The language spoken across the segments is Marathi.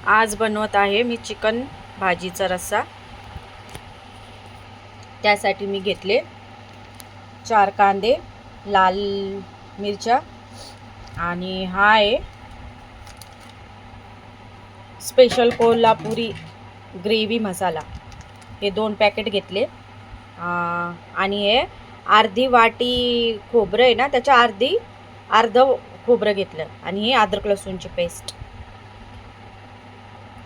आज बनवत आहे मी चिकन भाजीचा रस्सा। त्यासाठी मी घेतले 4 कांदे, लाल मिरच्या आणि हा आहे स्पेशल कोल्हापुरी ग्रेव्ही मसाला। हे 2 पॅकेट घेतले आणि हे अर्धी वाटी खोबरं आहे ना, त्याच्या अर्ध खोबरं घेतलं आणि हे अद्रक लसूणची पेस्ट।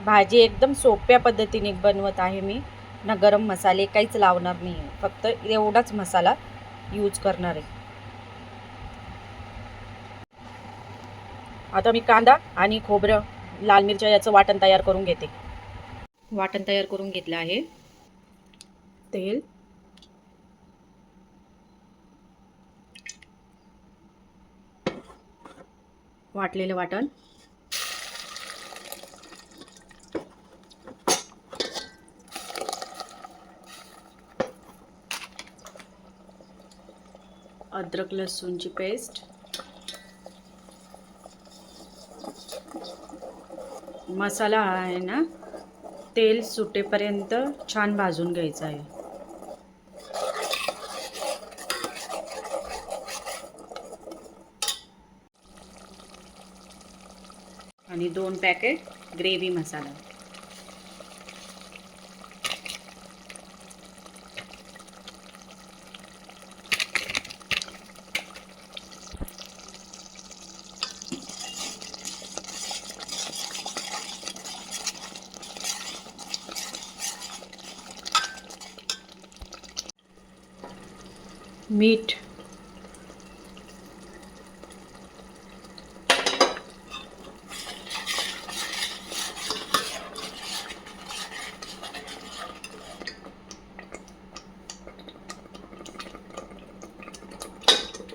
भाजी एकदम सोप्या पद्धतीने बनवत आहे मी, ना गरम मसाले काहीच लावणार नाही, फक्त एवढाच मसाला यूज करणार आहे। आता मी कांदा आणि खोबरं, लाल मिरच्या याचं वाटण तयार करून घेते। वाटण तयार करून घेतलं आहे। तेल, वाटलेलं वाटण, अद्रक लसूणची पेस्ट, मसाला आहे ना तेल सुटेपर्यंत छान भाजून घ्यायचा आहे। आणि 2 पॅकेट ग्रेव्ही मसाला। मीठ,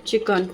चिकन,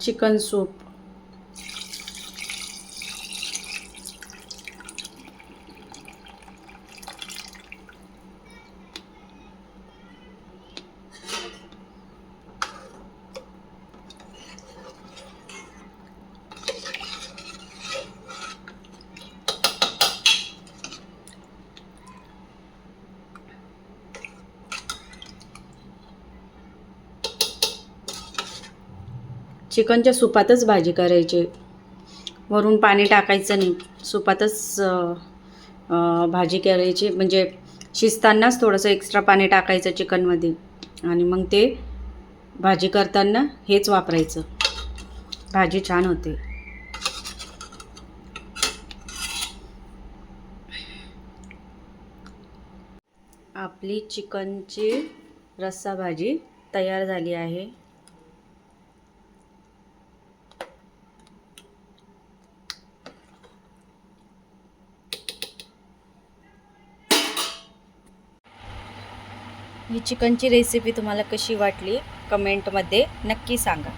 चिकन सूप, चिकनच्या सुपातच भाजी करायची, वरून पाणी टाकायचं नाही, सुपातच भाजी करायची। म्हणजे शिजतानाच थोडंसं एक्स्ट्रा पाणी टाकायचं चिकनमध्ये आणि मग ते भाजी करताना हेच वापरायचं, भाजी छान होते। आपली चिकनची रस्सा भाजी तयार झाली आहे। ही चिकनची रेसिपी तुम्हाला कशी वाटली कमेंटमध्ये नक्की सांगा।